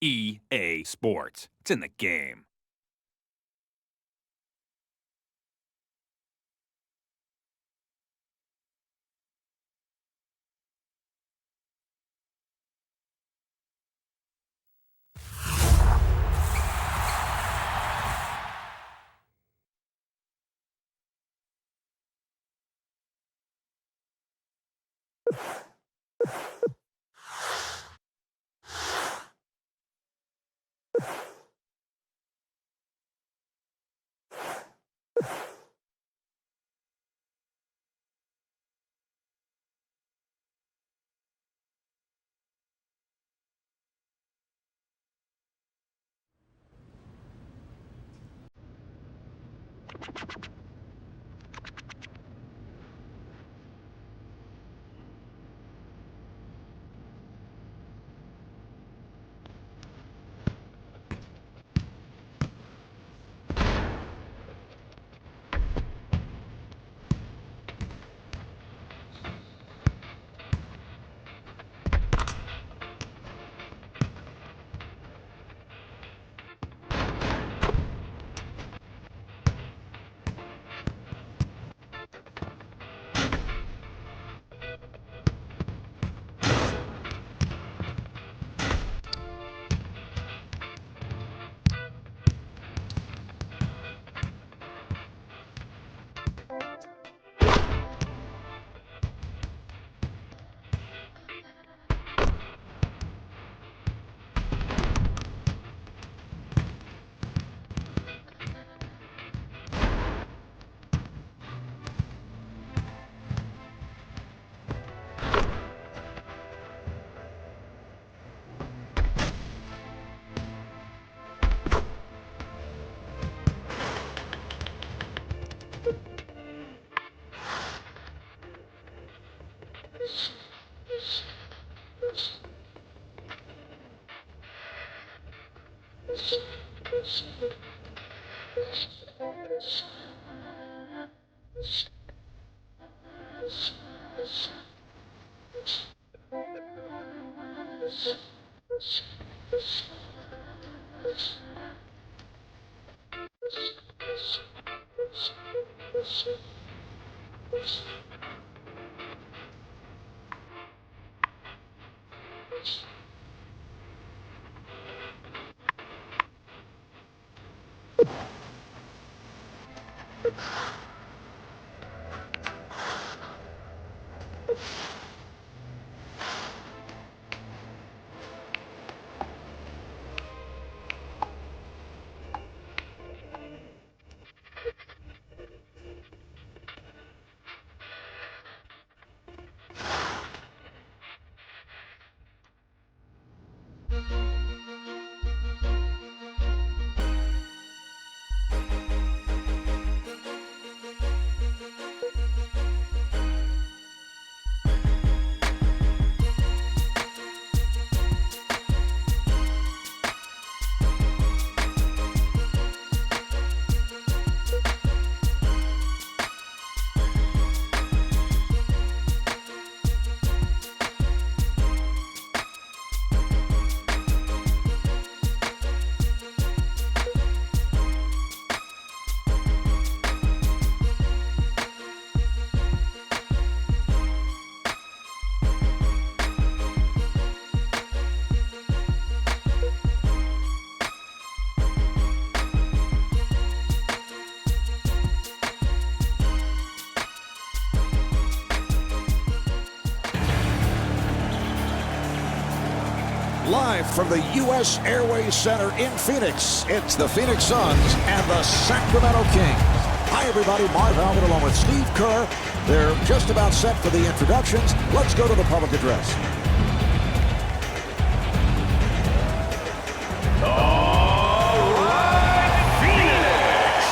EA Sports. It's in the game. Live from the U.S. Airways Center in Phoenix, it's the Phoenix Suns and the Sacramento Kings. Hi, everybody. Marv Albert along with Steve Kerr. They're just about set for the introductions. Let's go to the public address. All right, Phoenix!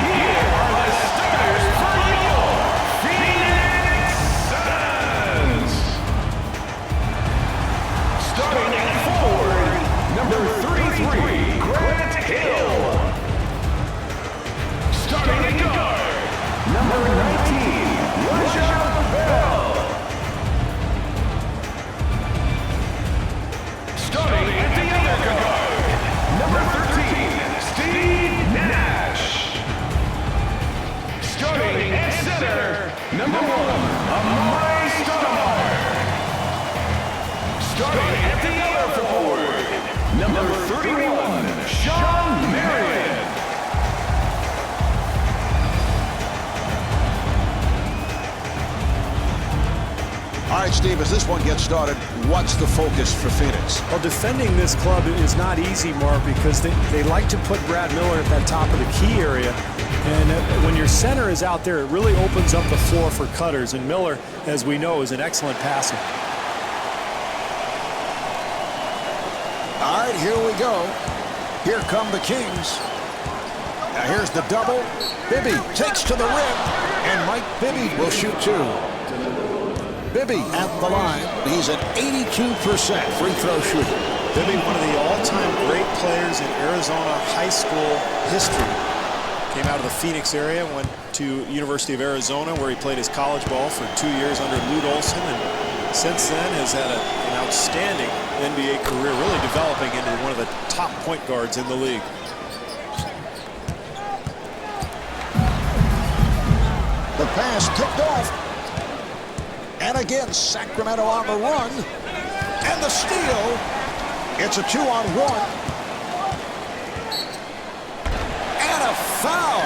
Here are the starters for your Phoenix Suns! All right, Steve, as this one gets started, what's the focus for Phoenix? Well, defending this club is not easy, Mark, because they like to put Brad Miller at that top of the key area. And when your center is out there, it really opens up the floor for cutters. And Miller, as we know, is an excellent passer. All right, here we go. Here come the Kings. Now here's the double. Bibby takes to the rim, and Mike Bibby will shoot two. Bibby at the line. He's an 82% free throw shooter. Bibby, one of the all-time great players in Arizona high school history. Came out of the Phoenix area, went to University of Arizona where he played his college ball for 2 years under Lute Olson, and since then has had an outstanding NBA career, really developing into one of the top point guards in the league. The pass picked off. And again, Sacramento on the run. And the steal. It's a 2-on-1. And a foul.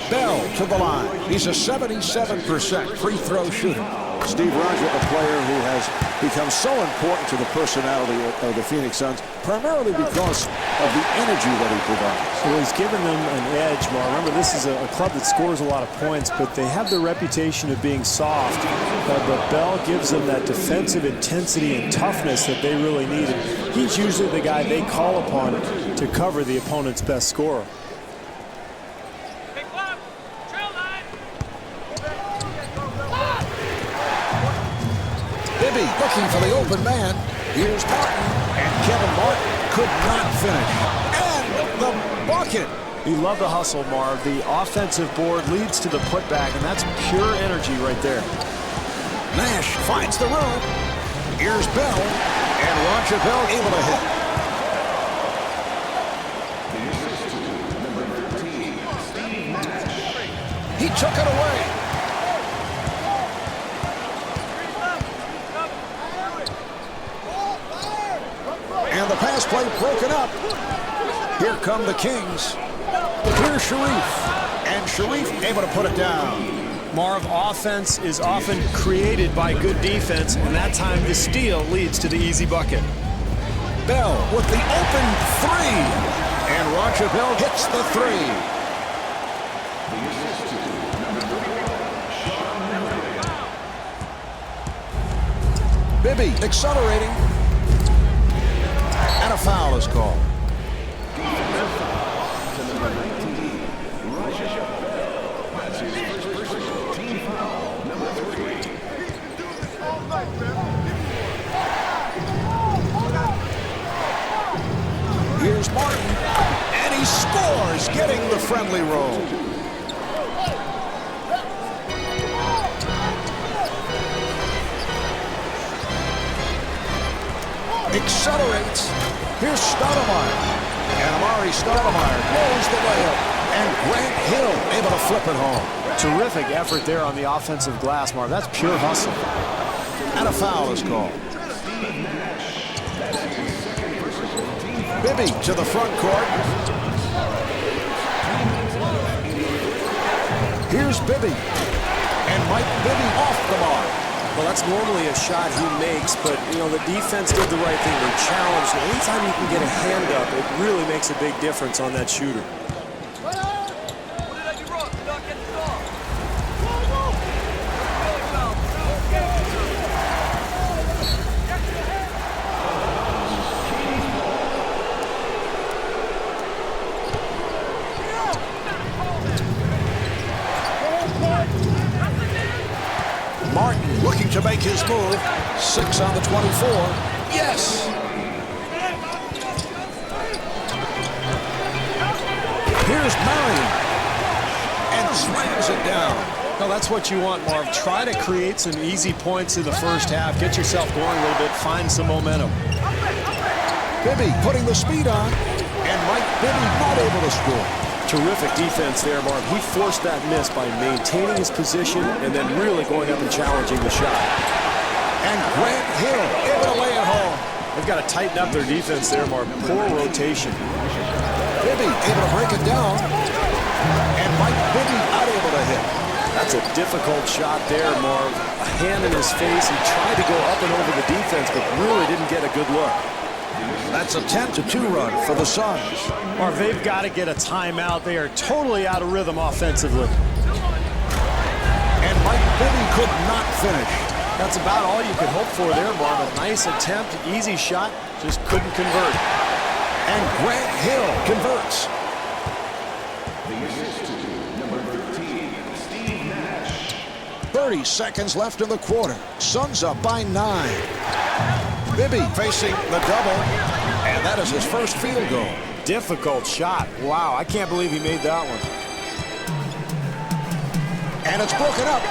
Bell to the line. He's a 77% free throw shooter. Steve Roger, a player who has become so important to the personality of the Phoenix Suns, primarily because of the energy that he provides. Well, he's given them an edge, Mark. Remember, this is a club that scores a lot of points, but they have the reputation of being soft. But Bell gives them that defensive intensity and toughness that they really need. And he's usually the guy they call upon to cover the opponent's best scorer. Bibby looking for the open man. Here's Martin, and Kevin Martin could not finish. And the bucket. You love the hustle, Marv. The offensive board leads to the putback, and that's pure energy right there. Nash finds the room. Here's Bell, and Roger Bell able to hit. He took it away. And the pass play broken up. Here come the Kings. Here's Sharif. And Sharif able to put it down. Marv, offense is often created by good defense, and that time the steal leads to the easy bucket. Bell with the open three. And Roger Bell hits the three. Bibby accelerating. And a foul is called. Here's Martin, and he scores, getting the friendly roll. Accelerates. Here's Stoudemire. And Amari Stoudemire blows the layup. And Grant Hill able to flip it home. Terrific effort there on the offensive glass, Marv. That's pure hustle. And a foul is called. Bibby to the front court. Here's Bibby. And Mike Bibby off the mark. Well, that's normally a shot he makes, but, you know, the defense did the right thing. They challenged. Anytime you can get a hand up, it really makes a big difference on that shooter. Martin looking to make his move. 6 on the 24. Yes! Here's Marion. And slams it down. Well, that's what you want, Marv. Try to create some easy points in the first half. Get yourself going a little bit. Find some momentum. Bibby putting the speed on. And Mike Bibby not able to score. Terrific defense there, Marv. He forced that miss by maintaining his position and then really going up and challenging the shot. And Grant Hill able to lay it home. They've got to tighten up their defense there, Marv. Poor rotation. Bibby able to break it down. And Mike Bibby not able to hit. That's a difficult shot there, Marv. A hand in his face. He tried to go up and over the defense, but really didn't get a good look. That's a 10-2 run for the Suns. Marv, they've got to get a timeout. They are totally out of rhythm offensively. And Mike Bibby could not finish. That's about all you could hope for there, Marv. A nice attempt, easy shot, just couldn't convert. And Grant Hill converts. 30 seconds left in the quarter. Suns up by 9. Bibby facing the double, and that is his first field goal. Difficult shot. Wow, I can't believe he made that one. And it's broken up.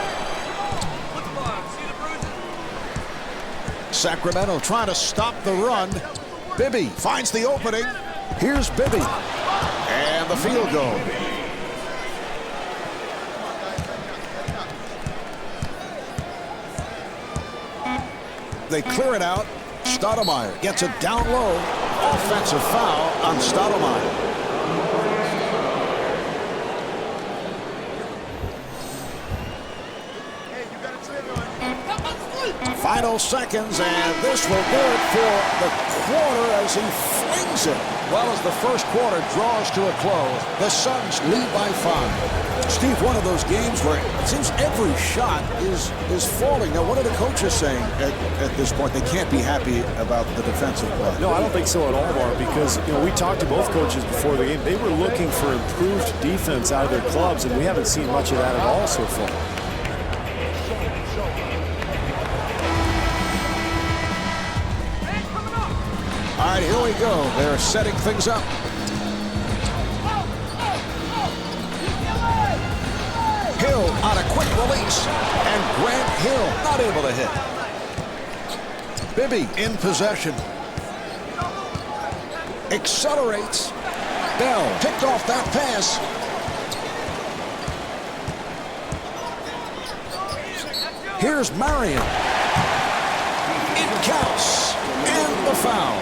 Sacramento trying to stop the run. Bibby finds the opening. Here's Bibby. And the field goal. They clear it out. Stoudemire gets it down low. Offensive foul on Stoudemire. Final seconds, and this will do it for the quarter as he flings it. Well, as the first quarter draws to a close, the Suns lead by 5. Steve, one of those games where it seems every shot is falling. Now, what are the coaches saying at this point? They can't be happy about the defensive play. No, I don't think so at all, Mark, because we talked to both coaches before the game. They were looking for improved defense out of their clubs, and we haven't seen much of that at all so far. All right, here we go. They're setting things up. Hill on a quick release, and Grant Hill not able to hit. Bibby in possession. Accelerates. Bell picked off that pass. Here's Marion. It counts. And the foul.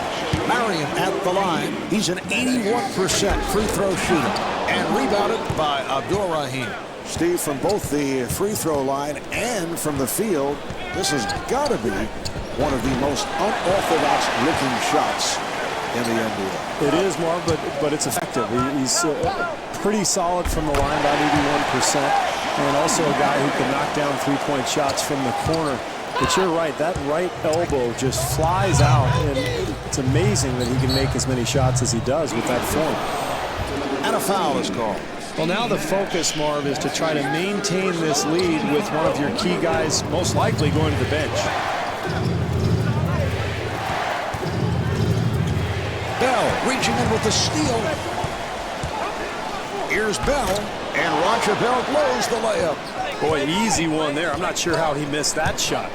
Marion at the line. He's an 81% free throw shooter. And rebounded by Abdul-Rahim. Steve, from both the free throw line and from the field, this has got to be one of the most unorthodox looking shots in the NBA. It is, Mark, but it's effective. He's pretty solid from the line, about 81%, and also a guy who can knock down three-point shots from the corner. But you're right, that right elbow just flies out, and it's amazing that he can make as many shots as he does with that form. And a foul is called. Well, now the focus, Marv, is to try to maintain this lead with one of your key guys most likely going to the bench. Bell reaching in with the steal. Here's Bell, and Roger Bell blows the layup. Boy, easy one there. I'm not sure how he missed that shot.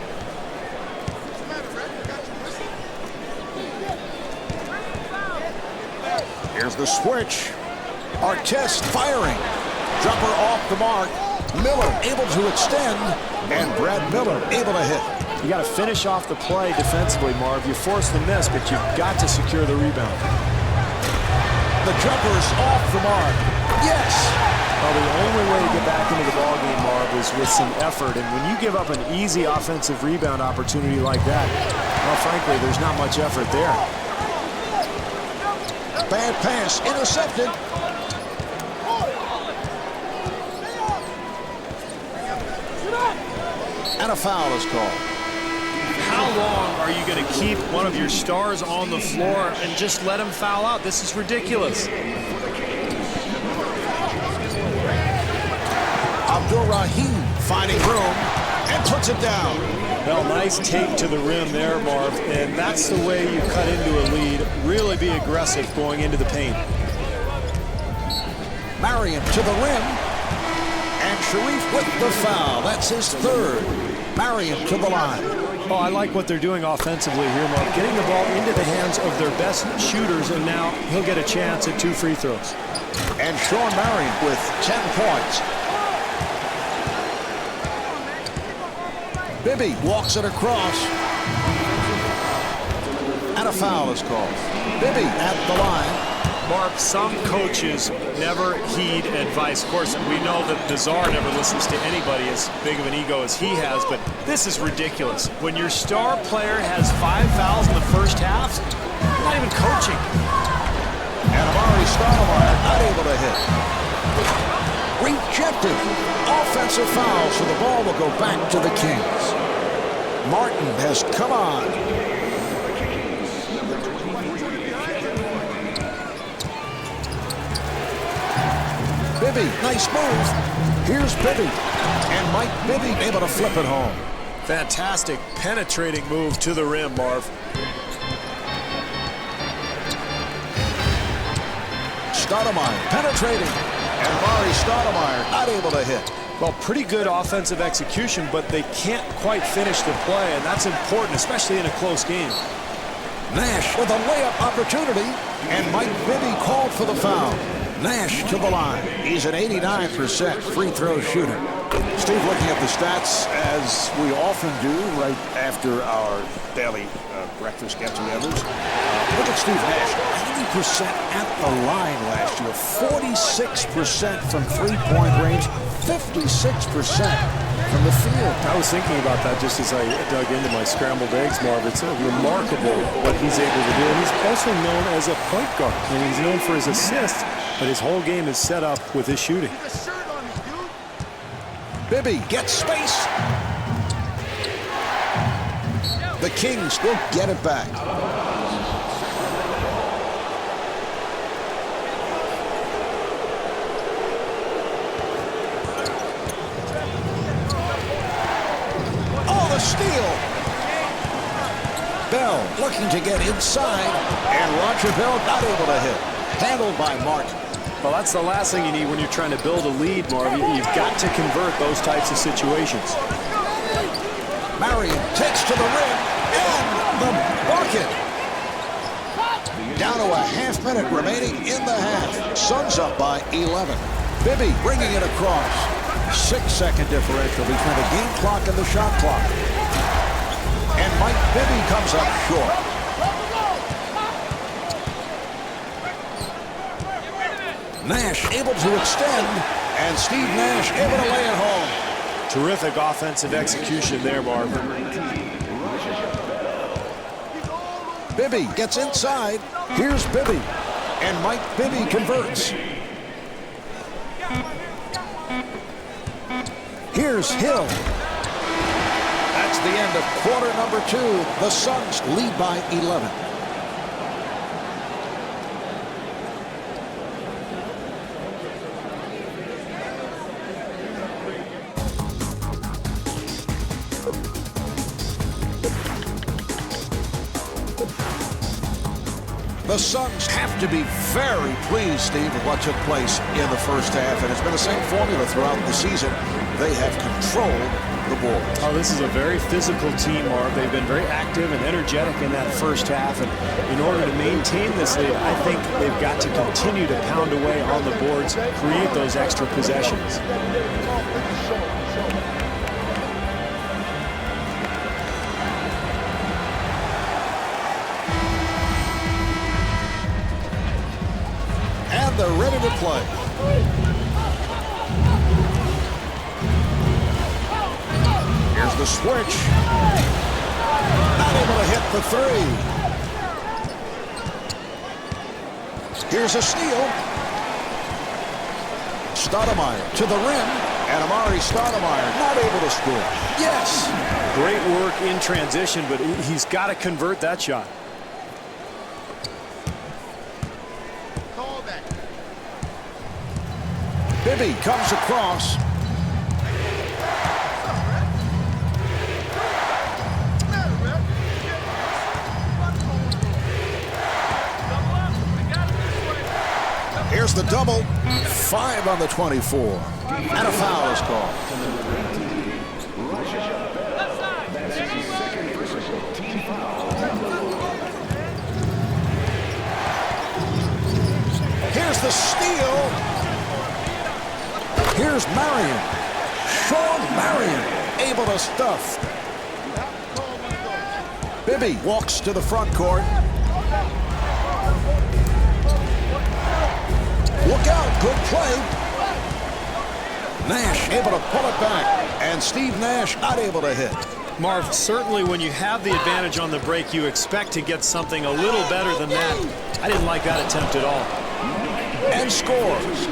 Here's the switch. Artest firing. Jumper off the mark. Miller able to extend, and Brad Miller able to hit. You got to finish off the play defensively, Marv. You force the miss, but you've got to secure the rebound. The jumper's off the mark. Yes. Well, the only way to get back into the ballgame, Marv, is with some effort. And when you give up an easy offensive rebound opportunity like that, well, frankly, there's not much effort there. Bad pass, intercepted. And a foul is called. How long are you going to keep one of your stars on the floor and just let him foul out? This is ridiculous. Abdul-Rahim finding room and puts it down. Well, nice take to the rim there, Marv, and that's the way you cut into a lead. Really be aggressive going into the paint. Marion to the rim, and Sharif with the foul. That's his third. Marion to the line. Oh, I like what they're doing offensively here, Marv. Getting the ball into the hands of their best shooters, and now he'll get a chance at 2 free throws. And Sean Marion with 10 points. Bibby walks it across. And a foul is called. Bibby at the line. Mark, some coaches never heed advice. Of course, we know that the czar never listens to anybody as big of an ego as he has, but this is ridiculous. When your star player has 5 fouls in the first half, you're not even coaching. And Amari Stoudemire not able to hit. Rejected. Offensive foul, so the ball will go back to the Kings. Martin has come on. Bibby, nice move. Here's Bibby. And Mike Bibby able to flip it home. Fantastic penetrating move to the rim, Marv. Stoudemire penetrating. And Amari Stoudemire not able to hit. Well, pretty good offensive execution, but they can't quite finish the play, and that's important, especially in a close game. Nash with a layup opportunity. And Mike Bibby called for the foul. Nash to the line. He's an 89% free throw shooter. Steve, looking at the stats, as we often do right after our daily breakfast get-togethers. Look at Steve Nash, 90% at the line last year, 46% from three-point range, 56% from the field. I was thinking about that just as I dug into my scrambled eggs, Marv. It's remarkable what he's able to do. And he's also known as a point guard. And he's known for his assists, but his whole game is set up with his shooting. Bibby gets space. The Kings will get it back. Oh, the steal. Bell looking to get inside, and Roger Bell not able to hit. Handled by Martin. Well, that's the last thing you need when you're trying to build a lead, Marv. You've got to convert those types of situations. Marion takes to the rim, and the bucket. Down to a half minute remaining in the half. Suns up by 11. Bibby bringing it across. 6-second differential between the game clock and the shot clock. And Mike Bibby comes up short. Nash able to extend, and Steve Nash able to lay it home. Terrific offensive execution there, Marv. Bibby gets inside. Here's Bibby, and Mike Bibby converts. Here's Hill. That's the end of quarter number 2. The Suns lead by 11. The Suns have to be very pleased, Steve, with what took place in the first half, and it's been the same formula throughout the season. They have controlled the boards. Oh, this is a very physical team, Marv. They've been very active and energetic in that first half, and in order to maintain this lead, I think they've got to continue to pound away on the boards, create those extra possessions. They're ready to play. Here's the switch. Not able to hit the 3. Here's a steal. Stoudemire to the rim, and Amari Stoudemire not able to score. Yes. Great work in transition, but he's got to convert that shot. Bibby comes across. Here's the double. 5 on the 24. And a foul is called. Here's the steal. Here's Marion. Sean Marion able to stuff. Bibby walks to the front court. Look out, good play. Nash able to pull it back, and Steve Nash not able to hit. Marv, certainly when you have the advantage on the break, you expect to get something a little better than that. I didn't like that attempt at all. And scores.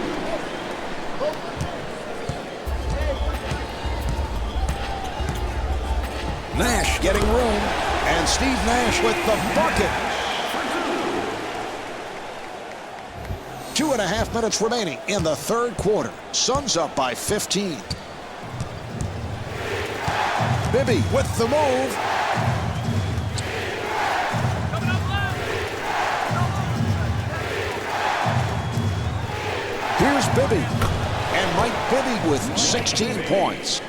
Nash getting room, and Steve Nash with the bucket. 2.5 minutes remaining in the third quarter. Suns up by 15. Bibby with the move. Here's Bibby. And Mike Bibby with 16 points.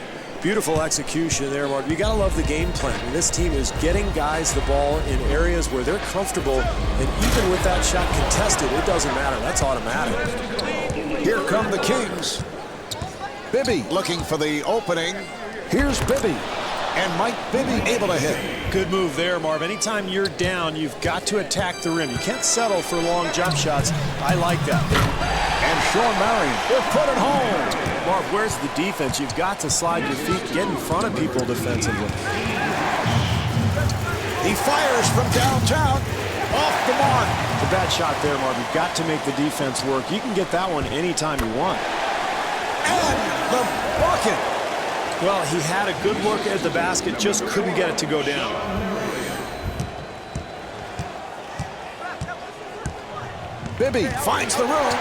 Beautiful execution there, Mark. You gotta love the game plan. And this team is getting guys the ball in areas where they're comfortable, and even with that shot contested, it doesn't matter. That's automatic. Here come the Kings. Bibby looking for the opening. Here's Bibby. And Mike Bibby able to hit. Good move there, Marv. Anytime you're down, you've got to attack the rim. You can't settle for long jump shots. I like that. And Sean Marion will put it home. Marv, where's the defense? You've got to slide your feet, get in front of people defensively. He fires from downtown. Off the mark. It's a bad shot there, Marv. You've got to make the defense work. You can get that one anytime you want. And the bucket. Well, he had a good look at the basket, just couldn't get it to go down. Bibby finds the room.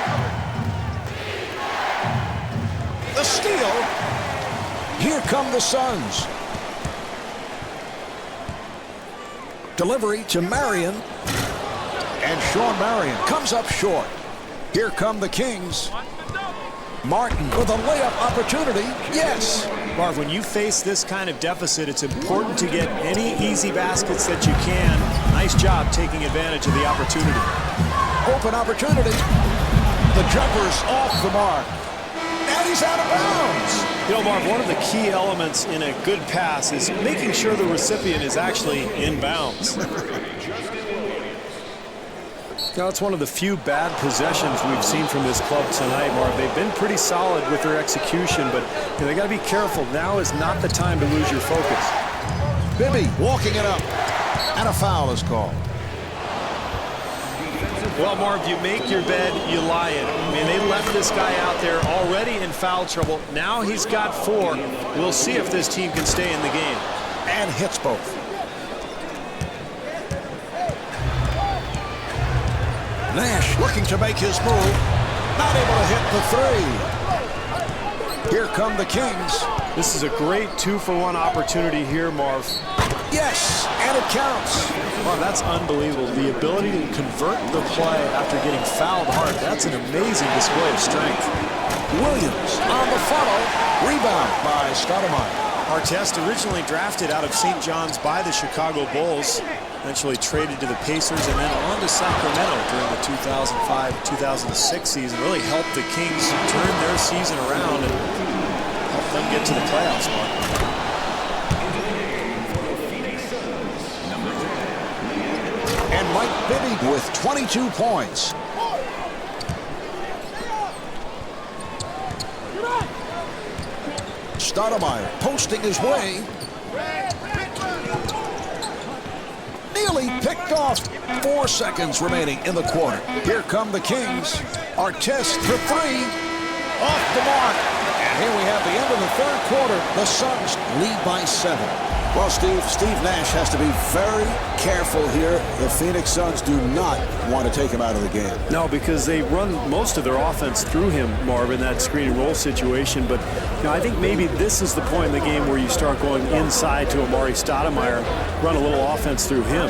The steal. Here come the Suns. Delivery to Marion. And Sean Marion comes up short. Here come the Kings. Martin with a layup opportunity. Yes. Marv, when you face this kind of deficit, it's important to get any easy baskets that you can. Nice job taking advantage of the opportunity. Open opportunity. The jumper's off the mark. And he's out of bounds. You know, Marv, one of the key elements in a good pass is making sure the recipient is actually in bounds. Now, it's one of the few bad possessions we've seen from this club tonight, Marv. They've been pretty solid with their execution, but they got to be careful. Now is not the time to lose your focus. Bibby walking it up, and a foul is called. Well, Marv, you make your bed, you lie in it. I mean, they left this guy out there already in foul trouble. Now he's got 4. We'll see if this team can stay in the game. And hits both. Nash looking to make his move. Not able to hit the 3. Here come the Kings. This is a great 2-for-1 opportunity here, Marv. Yes, and it counts. Well, that's unbelievable. The ability to convert the play after getting fouled hard, that's an amazing display of strength. Williams on the follow. Rebound by Stoudemire. Artest, originally drafted out of St. John's by the Chicago Bulls, eventually traded to the Pacers and then on to Sacramento during the 2005-2006 season. Really helped the Kings turn their season around and help them get to the playoffs, Mark. And Mike Bibby with 22 points. Stoudemire posting his way. Nearly picked off. 4 seconds remaining in the quarter. Here come the Kings. Artest for 3. Off the mark. And here we have the end of the third quarter. The Suns lead by 7. Well, Steve Nash has to be very careful here. The Phoenix Suns do not want to take him out of the game. No, because they run most of their offense through him, Marv, in that screen and roll situation. But I think maybe this is the point in the game where you start going inside to Amari Stoudemire, run a little offense through him.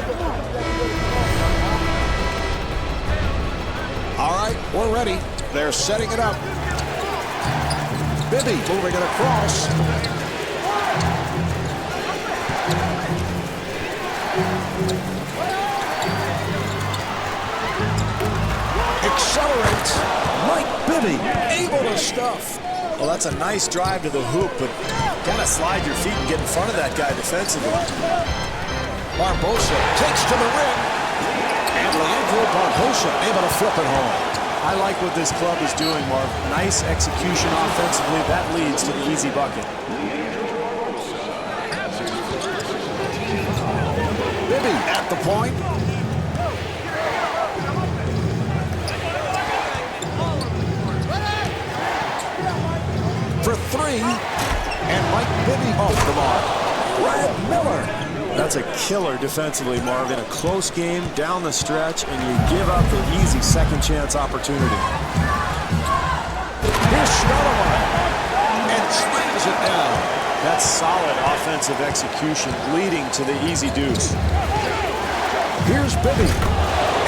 All right, we're ready. They're setting it up. Bibby moving it across. Accelerates. Mike Bibby able to stuff. Well, that's a nice drive to the hoop, but gotta slide your feet and get in front of that guy defensively. Barbosa takes to the rim. And Leandro Barbosa able to flip it home. I like what this club is doing, Marv. Nice execution offensively. That leads to the easy bucket. Bibby at the point. For three, and Mike Bibby off the mark. Brad Miller. That's a killer defensively, Marv. In a close game, down the stretch, and you give up the easy second chance opportunity. Here's Stoudemire, and slams it down. That's solid offensive execution, leading to the easy deuce. Here's Bibby,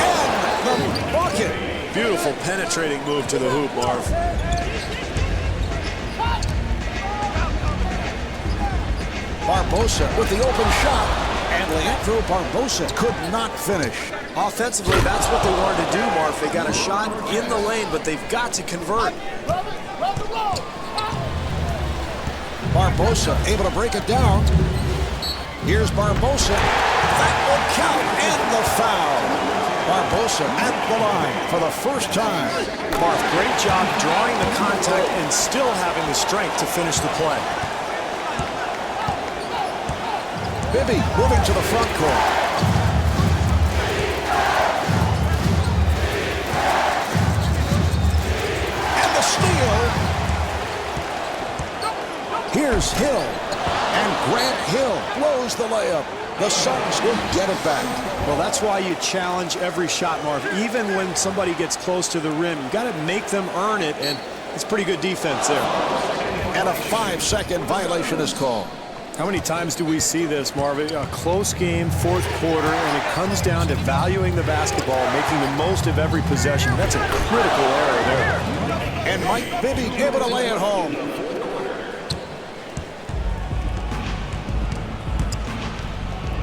and the bucket. Beautiful penetrating move to the hoop, Marv. Barbosa with the open shot, and Leandro Barbosa could not finish. Offensively, that's what they wanted to do, Marv. They got a shot in the lane, but they've got to convert. Barbosa able to break it down. Here's Barbosa. That will count, and the foul. Barbosa at the line for the first time. Marv, great job drawing the contact and still having the strength to finish the play. Bibby moving to the front court. And the steal. Here's Hill. And Grant Hill blows the layup. The Suns will get it back. Well, that's why you challenge every shot, Marv. Even when somebody gets close to the rim, you got to make them earn it, and it's pretty good defense there. And a 5-second violation is called. How many times do we see this, Marvin? A close game, fourth quarter, and it comes down to valuing the basketball, making the most of every possession. That's a critical error there. And Mike Bibby able to lay it home.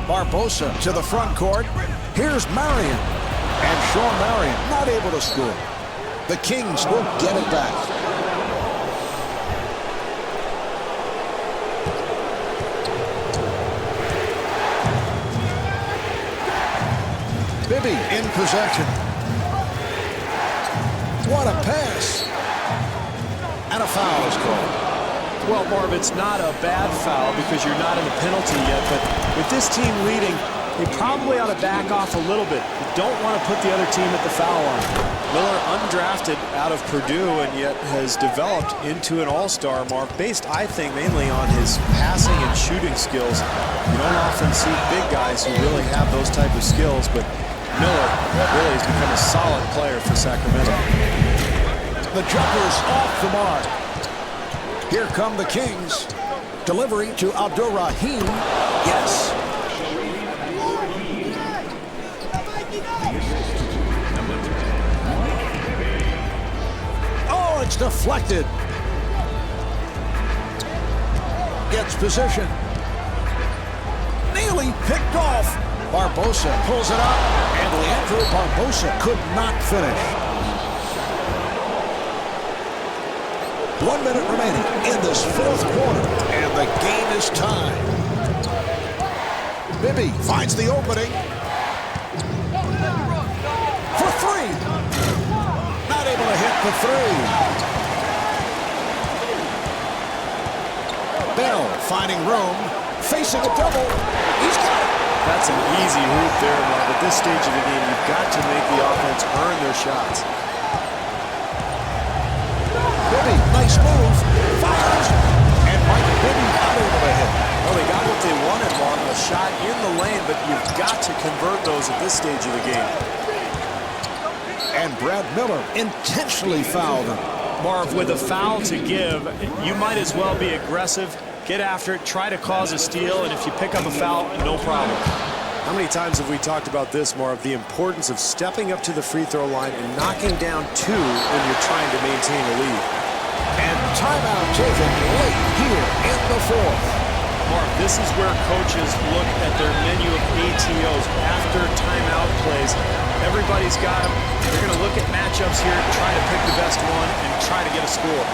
Barbosa to the front court. Here's Marion. And Sean Marion not able to score. The Kings will get it back. Bibby in possession. What a pass. And a foul is called. Well, Marv, it's not a bad foul because you're not in the penalty yet, but with this team leading, they probably ought to back off a little bit. You don't want to put the other team at the foul line. Miller, undrafted out of Purdue, and yet has developed into an all-star, Marv, based, I think, mainly on his passing and shooting skills. You don't often see big guys who really have those type of skills, but Miller really has become a solid player for Sacramento. The jumper's off the mark. Here come the Kings. Delivery to Abdur-Rahim. Yes. Oh, it's deflected. Gets position. Nearly picked off. Barbosa pulls it up, and Leandro Barbosa could not finish. 1 minute remaining in this fourth quarter, and the game is tied. Bibby finds the opening. For three. Not able to hit the three. Bell finding room, facing a double. He's got it. That's an easy hoop there, Marv. At this stage of the game, you've got to make the offense earn their shots. Bibby, nice move, fires, and Mike Bibby not able to hit. Well, they got what they wanted, Marv, a shot in the lane, but you've got to convert those at this stage of the game. And Brad Miller intentionally fouled him. Marv, with a foul to give, you might as well be aggressive, get after it, try to cause a steal, and if you pick up a foul, no problem. How many times have we talked about this, Marv, the importance of stepping up to the free throw line and knocking down two when you're trying to maintain a lead. And timeout taken late here in the fourth. Mark, this is where coaches look at their menu of ATOs after timeout plays. Everybody's got them. They're going to look at matchups here, try to pick the best one, and try to get a score.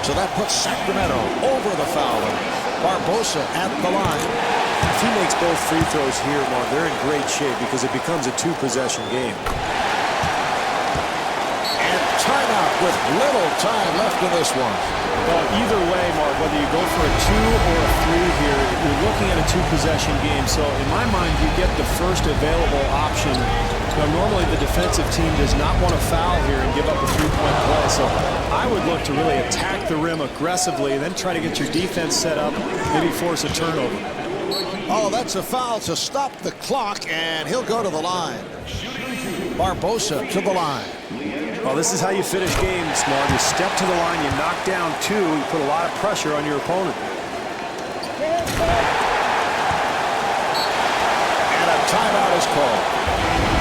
So that puts Sacramento over the Fowler. Barbosa at the line. If he makes both free throws here, Mark, they're in great shape because it becomes a two-possession game. with little time left in this one. Well, either way, Mark, whether you go for a 2 or a 3 here, you're looking at a 2-possession game. So in my mind, you get the first available option. Now, normally the defensive team does not want to foul here and give up a 3-point play. So I would look to really attack the rim aggressively and then try to get your defense set up, maybe force a turnover. Oh, that's a foul to stop the clock, and he'll go to the line. Barbosa to the line. Well, this is how you finish games, Mark. You step to the line, you knock down 2, you put a lot of pressure on your opponent. And a timeout is called.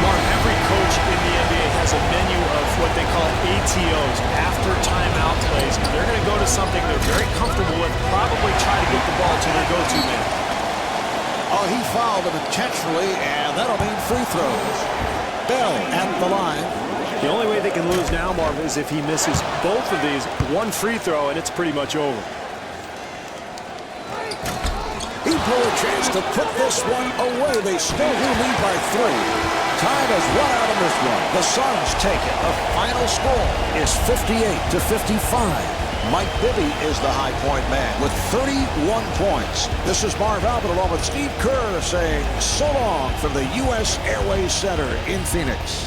Mark, every coach in the NBA has a menu of what they call ATOs, after timeout plays. They're going to go to something they're very comfortable with, probably try to get the ball to their go-to man. Oh, he fouled him intentionally, and that'll mean free throws. Bell at the line. The only way they can lose now, Marv, is if he misses both of these, 1 free throw, and it's pretty much over. He blew a chance to put this one away. They still do lead by 3. Time has run out in this one. The Suns take it. The final score is 58-55. Mike Bibby is the high point man with 31 points. This is Marv Albert along with Steve Kerr saying so long from the U.S. Airways Center in Phoenix.